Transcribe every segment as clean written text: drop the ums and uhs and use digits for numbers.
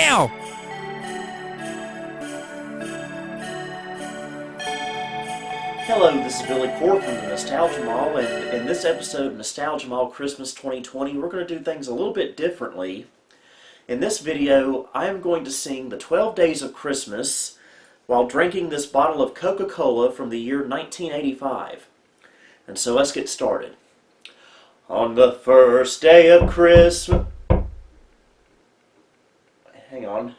now! Hello, this is Billy Core from the Nostalgia Mall, and in this episode of Nostalgia Mall Christmas 2020, we're going to do things a little bit differently. In this video, I am going to sing the 12 Days of Christmas while drinking this bottle of Coca-Cola from the year 1985. And so let's get started. On the first day of Christmas... Hang on.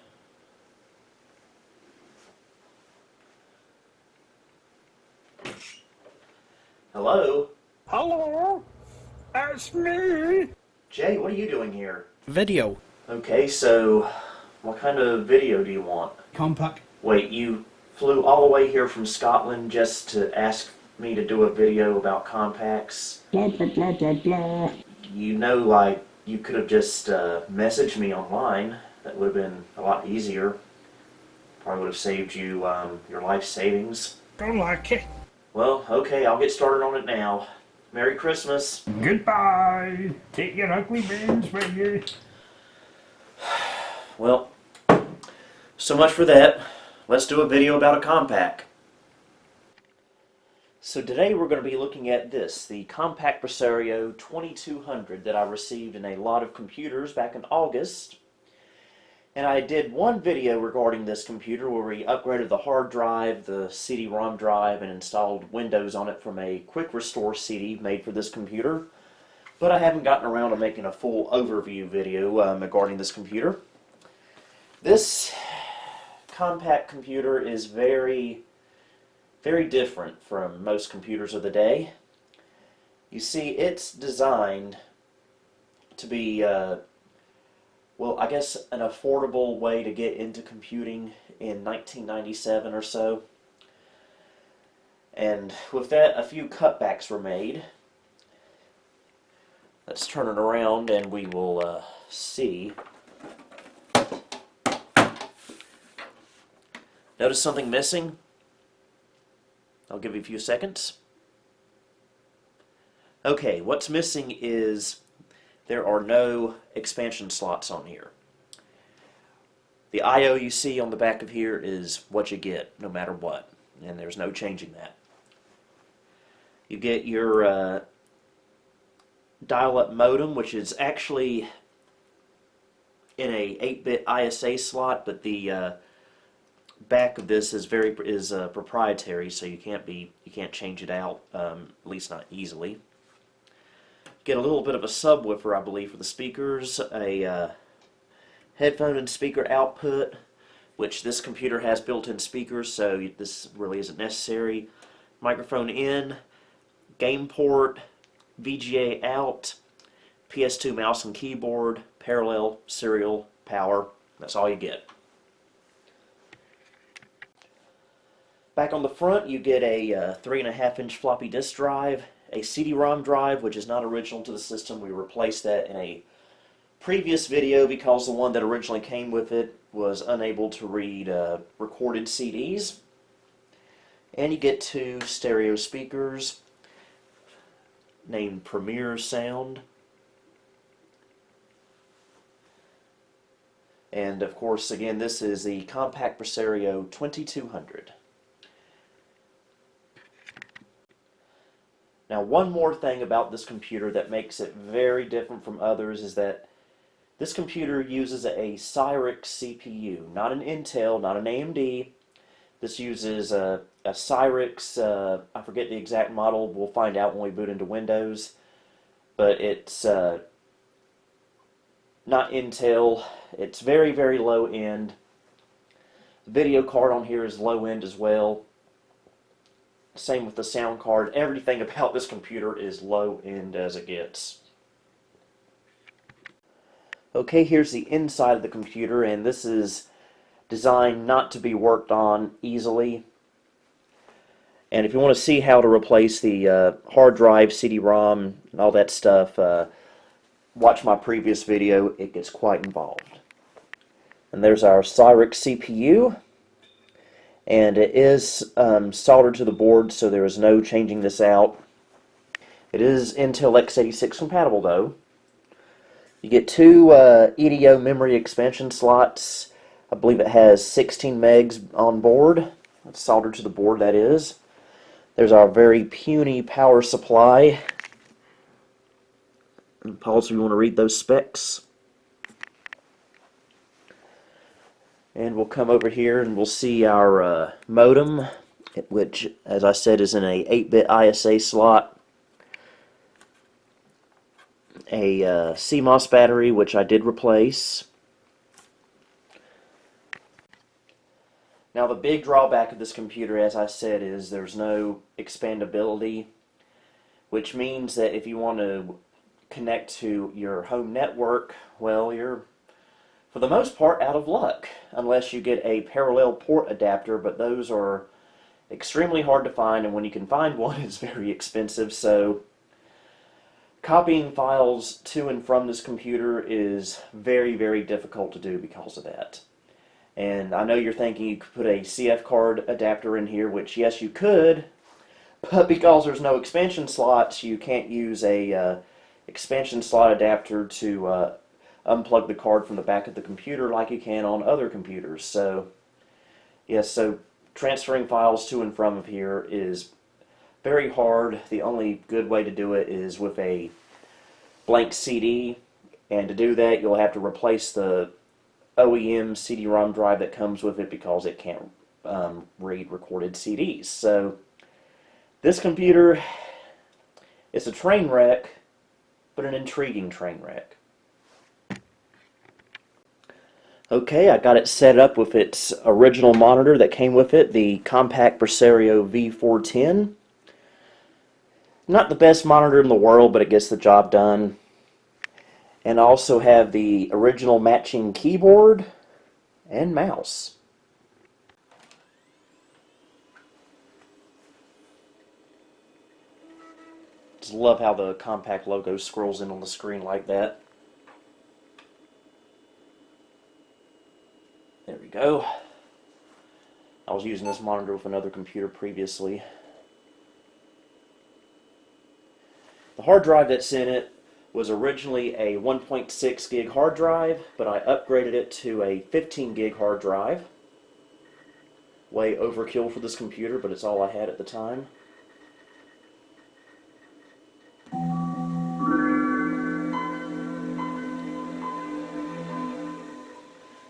Hello? Hello, that's me. Jay, what are you doing here? Video. Okay, so what kind of video do you want? Compaq. Wait, you flew all the way here from Scotland just to ask me to do a video about Compaqs? Blah, blah, blah, blah, blah. You know, like, you could have just messaged me online. That would have been a lot easier. Probably would have saved you your life savings. Don't like it. Well, okay, I'll get started on it now. Merry Christmas. Goodbye. Take your ugly bins with you. Well, so much for that. Let's do a video about a Compaq. So today we're going to be looking at this, the Compaq Presario 2200 that I received in a lot of computers back in August. And I did one video regarding this computer where we upgraded the hard drive, the CD-ROM drive, and installed Windows on it from a quick restore CD made for this computer. But I haven't gotten around to making a full overview video regarding this computer. This Compaq computer is very different from most computers of the day. You see, it's designed to be well, I guess an affordable way to get into computing in 1997 or so. And with that, a few cutbacks were made. Let's turn it around and we will see. Notice something missing? I'll give you a few seconds. Okay, what's missing is there are no expansion slots on here. The I/O you see on the back of here is what you get, no matter what, and there's no changing that. You get your dial-up modem, which is actually in a 8-bit ISA slot, but the back of this is proprietary, so you can't change it out, at least not easily. Get a little bit of a subwoofer, I believe, for the speakers, a headphone and speaker output, which this computer has built-in speakers, so this really isn't necessary. Microphone in, game port, VGA out, PS2 mouse and keyboard, parallel, serial, power. That's all you get. Back on the front, you get a 3.5-inch floppy disk drive, a CD-ROM drive, which is not original to the system. We replaced that in a previous video because the one that originally came with it was unable to read recorded CDs. And you get 2 stereo speakers named Premier Sound. And of course, again, this is the Compaq Presario 2200. Now, one more thing about this computer that makes it very different from others is that this computer uses a Cyrix CPU, not an Intel, not an AMD. This uses a Cyrix, I forget the exact model, we'll find out when we boot into Windows, but it's not Intel. It's very low end. The video card on here is low end as well. Same with the sound card. Everything about this computer is low end as it gets. Okay, here's the inside of the computer, and this is designed not to be worked on easily. And if you want to see how to replace the hard drive, CD-ROM, and all that stuff, watch my previous video. It gets quite involved. And there's our Cyrix CPU. And it is soldered to the board, so there is no changing this out. It is Intel x86 compatible, though. You get two EDO memory expansion slots, I believe it has 16 megs on board. It's soldered to the board, that is. There's our very puny power supply. And pause if you want to read those specs. And we'll come over here and we'll see our modem, which, as I said, is in a 8-bit ISA slot. A CMOS battery, which I did replace. Now, the big drawback of this computer, as I said, is there's no expandability, which means that if you want to connect to your home network, well, you're, for the most part, out of luck, unless you get a parallel port adapter, but those are extremely hard to find, and when you can find one, it's very expensive. So copying files to and from this computer is very, very difficult to do because of that. And I know you're thinking you could put a CF card adapter in here, which yes, you could, but because there's no expansion slots, you can't use a expansion slot adapter to unplug the card from the back of the computer like you can on other computers. So yes, so transferring files to and from here is very hard. The only good way to do it is with a blank CD, and to do that you'll have to replace the OEM CD-ROM drive that comes with it because it can't read recorded CDs. So this computer is a train wreck, but an intriguing train wreck. Okay, I got it set up with its original monitor that came with it, the Compaq Presario V410. Not the best monitor in the world, but it gets the job done. And I also have the original matching keyboard and mouse. Just love how the Compaq logo scrolls in on the screen like that. There we go. I was using this monitor with another computer previously. The hard drive that's in it was originally a 1.6 gig hard drive, but I upgraded it to a 15 gig hard drive. Way overkill for this computer, but it's all I had at the time.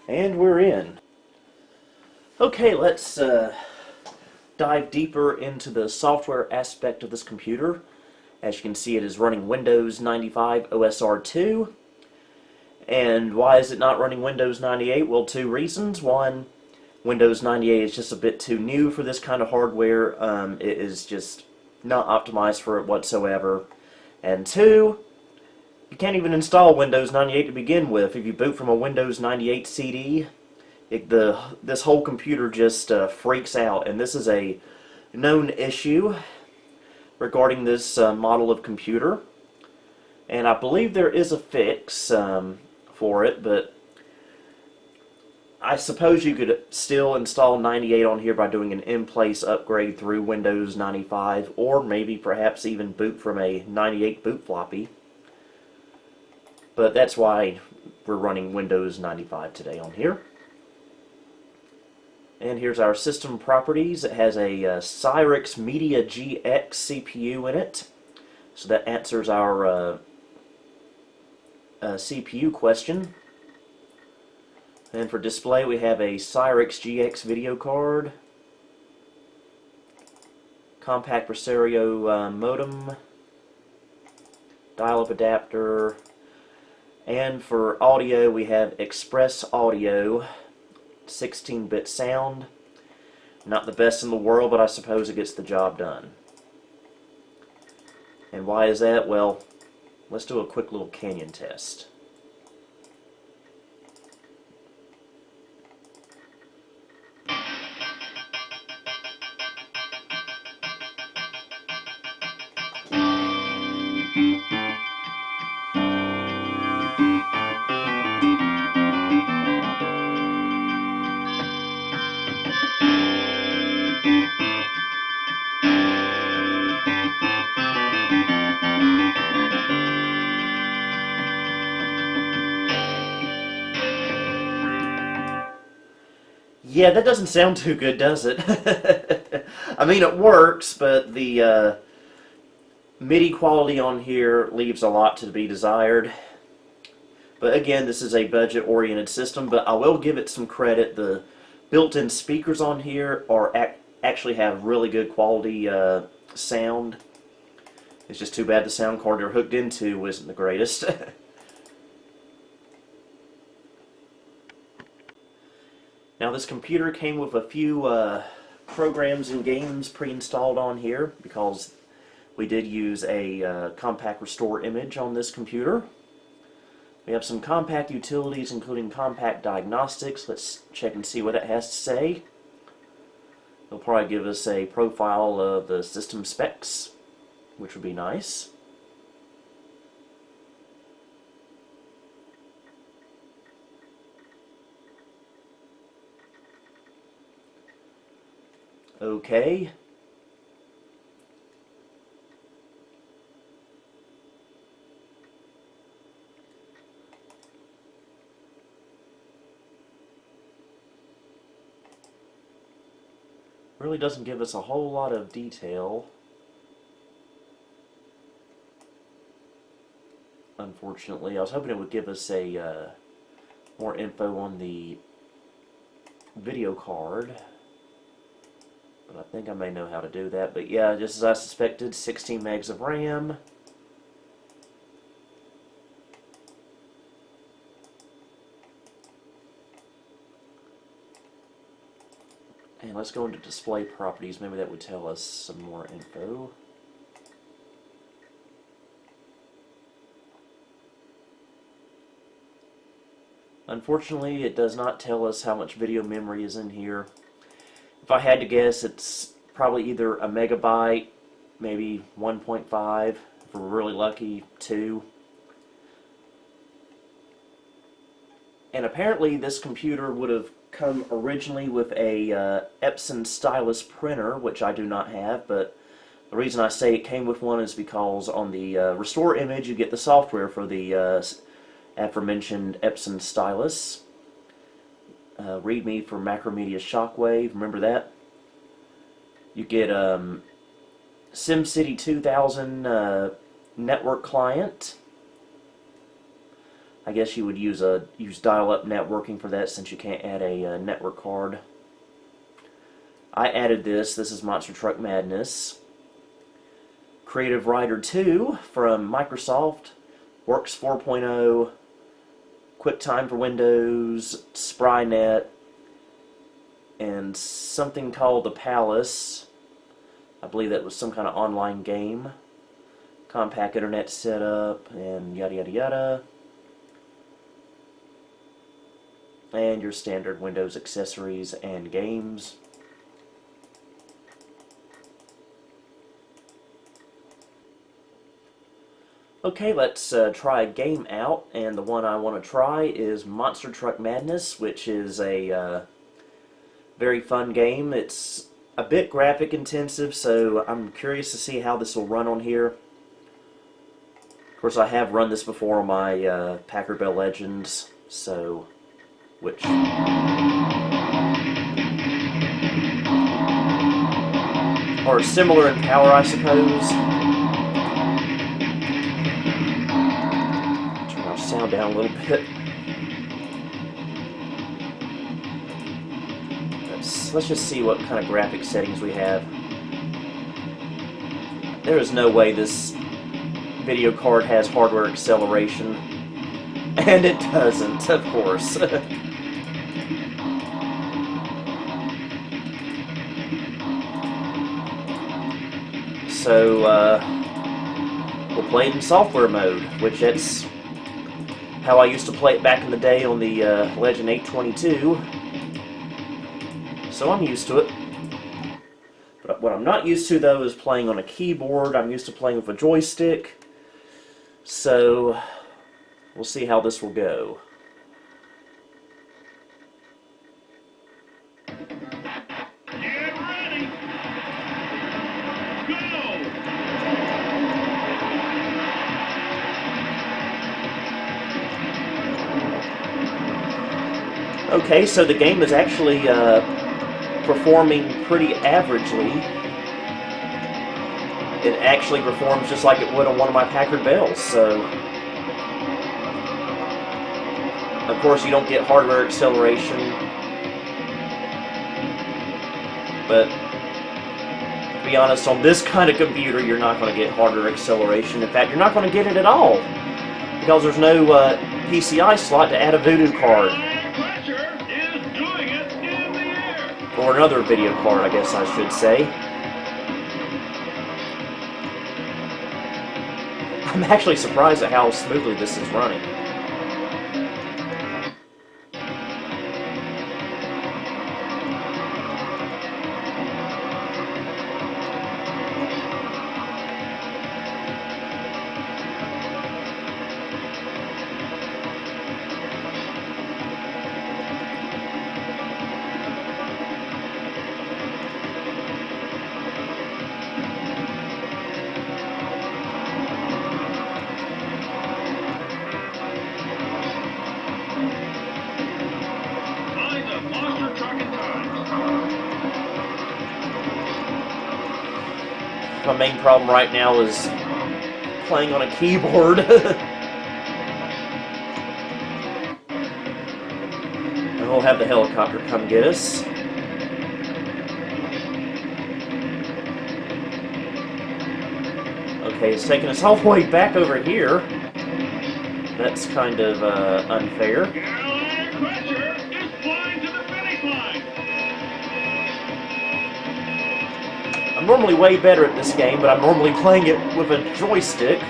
And we're in. Okay, let's dive deeper into the software aspect of this computer. As you can see, it is running Windows 95 OSR2. And why is it not running Windows 98? Well, two reasons. One, Windows 98 is just a bit too new for this kind of hardware. It is just not optimized for it whatsoever. And two, you can't even install Windows 98 to begin with. If you boot from a Windows 98 CD, this whole computer just freaks out. And this is a known issue regarding this model of computer, and I believe there is a fix for it, but I suppose you could still install 98 on here by doing an in-place upgrade through Windows 95, or maybe perhaps even boot from a 98 boot floppy. But that's why we're running Windows 95 today on here. And here's our system properties. It has a Cyrix Media GX CPU in it. So that answers our CPU question. And for display, we have a Cyrix GX video card, Compaq Presario modem, dial-up adapter, and for audio, we have Express Audio 16-bit sound. Not the best in the world, but I suppose it gets the job done. And why is that? Well, let's do a quick little canyon test. Yeah, that doesn't sound too good, does it? I mean, it works, but the MIDI quality on here leaves a lot to be desired. But again, this is a budget-oriented system, but I will give it some credit. The built-in speakers on here are actually have really good quality sound. It's just too bad the sound card they're hooked into isn't the greatest. Now, this computer came with a few programs and games pre-installed on here because we did use a Compaq Restore image on this computer. We have some Compaq utilities, including Compaq Diagnostics. Let's check and see what it has to say. It'll probably give us a profile of the system specs, which would be nice. Okay. Really doesn't give us a whole lot of detail, unfortunately. I was hoping it would give us a more info on the video card, but I think I may know how to do that. But yeah, just as I suspected, 16 megs of RAM. And let's go into display properties. Maybe that would tell us some more info. Unfortunately, it does not tell us how much video memory is in here. If I had to guess, it's probably either a megabyte, maybe 1.5, if we're really lucky, 2. And apparently this computer would have come originally with a Epson stylus printer, which I do not have, but the reason I say it came with one is because on the Restore image you get the software for the aforementioned Epson stylus. README for Macromedia Shockwave, remember that? You get SimCity 2000 network client. I guess you would use dial-up networking for that since you can't add a network card. I added this. This is Monster Truck Madness. Creative Writer 2 from Microsoft. Works 4.0. QuickTime for Windows. SpryNet. And something called The Palace. I believe that was some kind of online game. Compaq Internet setup and yada yada yada. And your standard Windows accessories and games. Okay, let's try a game out, and the one I want to try is Monster Truck Madness, which is a very fun game. It's a bit graphic intensive, so I'm curious to see how this will run on here. Of course, I have run this before on my Packard Bell Legends, so which are similar in power, I suppose. Turn our sound down a little bit. Let's just see what kind of graphic settings we have. There is no way this video card has hardware acceleration, and it doesn't, of course. So, we'll play it in software mode, which that's how I used to play it back in the day on the Legend 822. So I'm used to it. But what I'm not used to, though, is playing on a keyboard. I'm used to playing with a joystick. So, we'll see how this will go. Okay, so the game is actually performing pretty averagely. It actually performs just like it would on one of my Packard Bells, so... Of course, you don't get hardware acceleration, but to be honest, on this kind of computer, you're not going to get hardware acceleration. In fact, you're not going to get it at all, because there's no PCI slot to add a Voodoo card. Or another video card, I guess I should say. I'm actually surprised at how smoothly this is running. My main problem right now is playing on a keyboard. And we'll have the helicopter come get us. Okay, it's taking us all the way back over here. That's kind of unfair. I'm normally way better at this game, but I'm normally playing it with a joystick.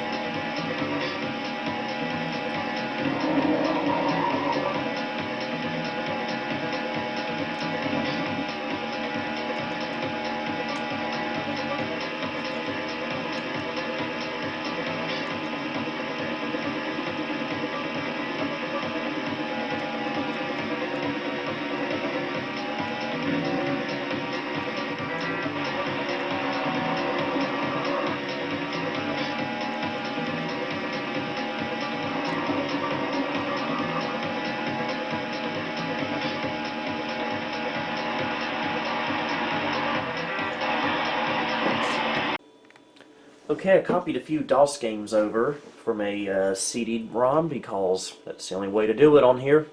Okay, I copied a few DOS games over from a CD-ROM because that's the only way to do it on here.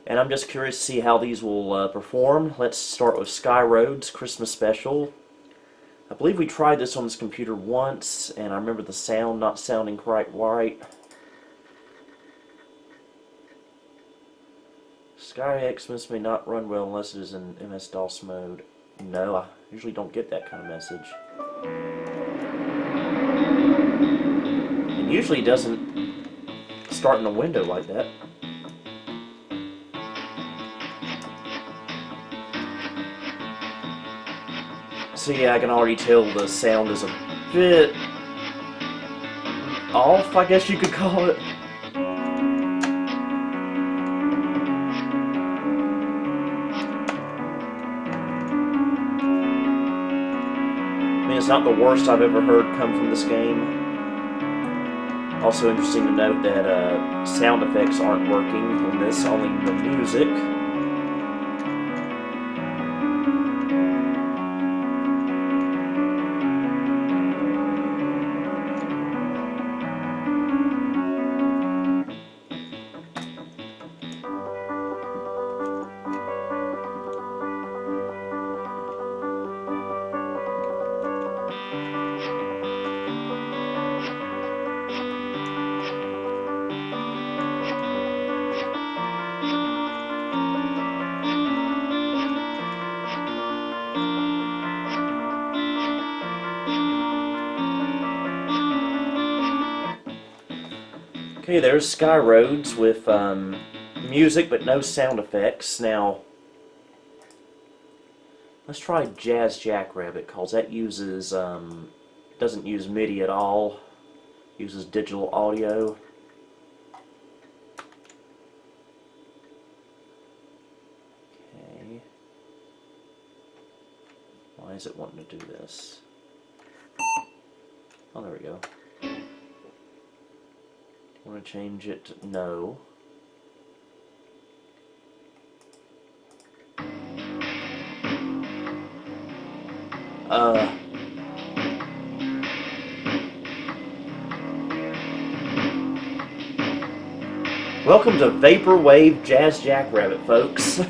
And I'm just curious to see how these will perform. Let's start with Sky Roads Christmas Special. I believe we tried this on this computer once, and I remember the sound not sounding quite right. Sky Xmas may not run well unless it is in MS-DOS mode. No, I usually don't get that kind of message. It usually doesn't start in a window like that. So yeah, I can already tell the sound is a bit off, I guess you could call it. I mean, it's not the worst I've ever heard come from this game. Also interesting to note that sound effects aren't working in this, only the music. Okay, there's Sky Roads with music but no sound effects. Now, let's try Jazz Jackrabbit, because that uses, doesn't use MIDI at all, uses digital audio. Okay. Why is it wanting to do this? Oh, there we go. Want to change it to no. Uh, Welcome to Vaporwave Jazz Jackrabbit, folks. This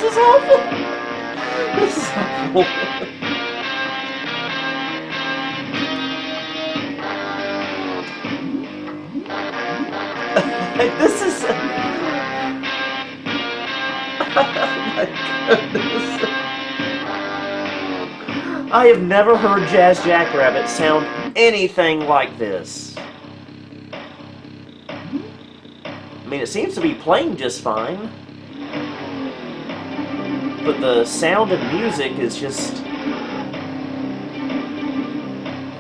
is awful. This is awful. This is... Oh my goodness. I have never heard Jazz Jackrabbit sound anything like this. I mean, it seems to be playing just fine, but the sound and music is just...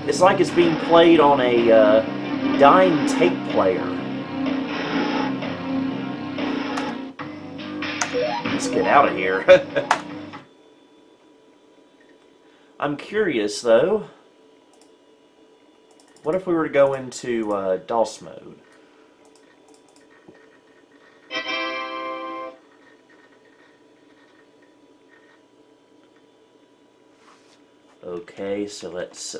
It's like it's being played on a dying tape player. Let's get out of here. I'm curious, though. What if we were to go into DOS mode? Okay, so let's...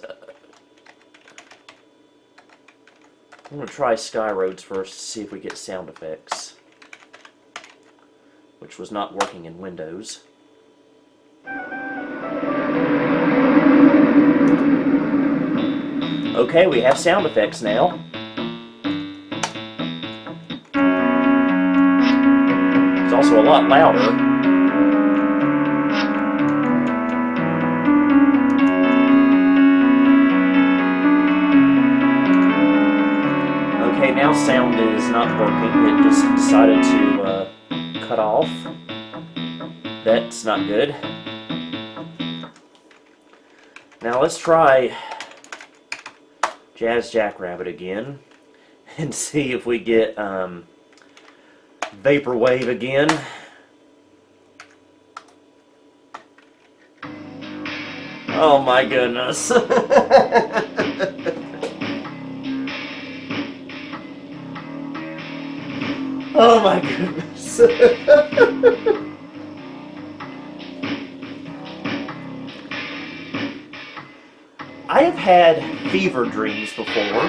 I'm going to try Skyroads first to see if we get sound effects, which was not working in Windows. Okay, we have sound effects now. It's also a lot louder. Okay, now sound is not working. It just decided to cut off. That's not good. Now let's try Jazz Jackrabbit again and see if we get Vaporwave again. Oh my goodness. Oh my goodness. I have had fever dreams before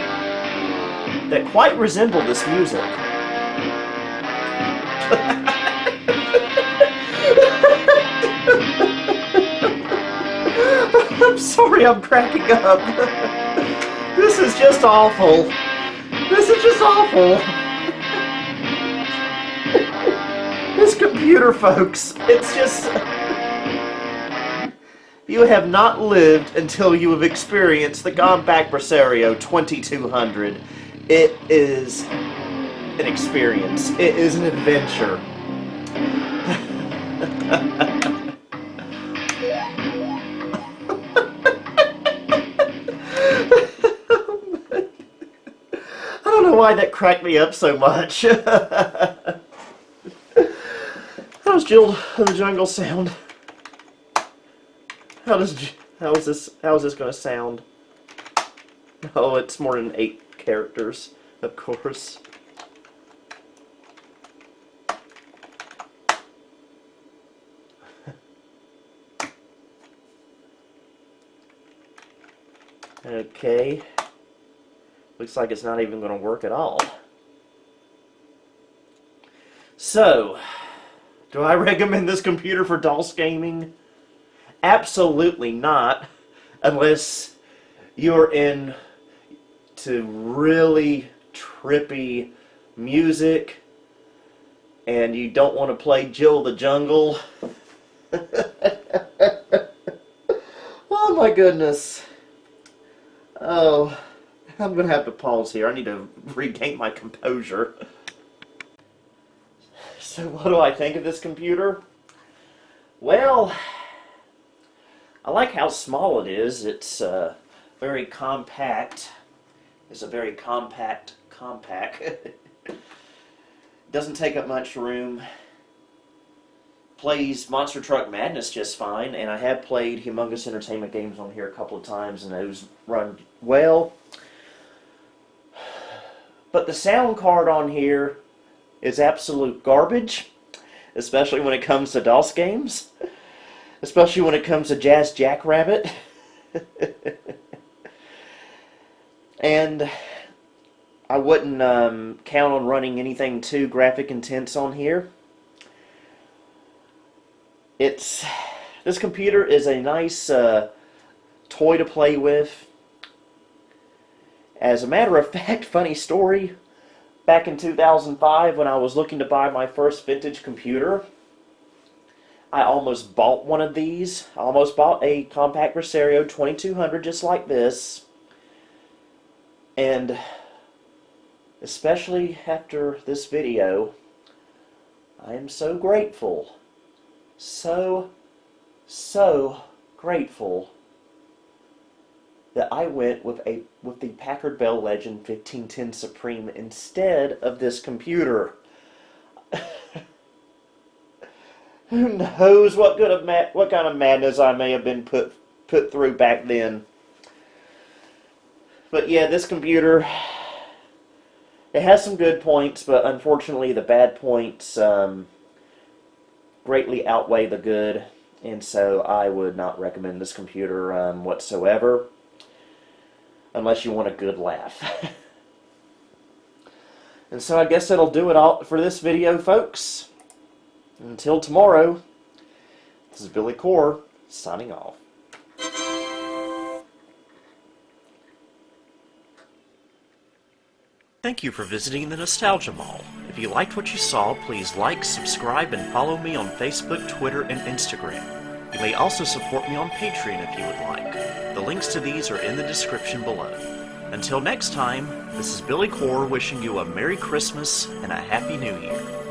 that quite resemble this music. I'm sorry, I'm cracking up. This is just awful. This is just awful. This computer, folks, it's just... You have not lived until you have experienced the Compaq Presario 2200. It is an experience. It is an adventure. I don't know why that cracked me up so much. How does Jill of the Jungle sound? How is this going to sound? Oh, it's more than 8 characters, of course. Okay. Looks like it's not even going to work at all. So, do I recommend this computer for DOS gaming? Absolutely not, unless you're into really trippy music and you don't want to play Jill the Jungle. Oh my goodness. Oh, I'm going to have to pause here. I need to regain my composure. So what do I think of this computer? Well, I like how small it is. It's very compact. It's a very compact Doesn't take up much room. Plays Monster Truck Madness just fine, and I have played Humongous Entertainment games on here a couple of times, and those run well. But the sound card on here is absolute garbage, especially when it comes to DOS games, especially when it comes to Jazz Jackrabbit. And I wouldn't count on running anything too graphic intense on here. This computer is a nice toy to play with. As a matter of fact, funny story, back in 2005 when I was looking to buy my first vintage computer, I almost bought one of these. I almost bought a Compaq Presario 2200 just like this. And especially after this video, I am so grateful. So grateful that I went with the Packard Bell Legend 1510 Supreme instead of this computer. Who knows what kind of madness I may have been put through back then. But yeah, this computer, it has some good points, but unfortunately the bad points greatly outweigh the good, and so I would not recommend this computer whatsoever, unless you want a good laugh. And so I guess that'll do it all for this video, folks. Until tomorrow, this is Billy Core, signing off. Thank you for visiting the Nostalgia Mall. If you liked what you saw, please like, subscribe, and follow me on Facebook, Twitter, and Instagram. You may also support me on Patreon if you would like. The links to these are in the description below. Until next time, this is Billy Core wishing you a Merry Christmas and a Happy New Year.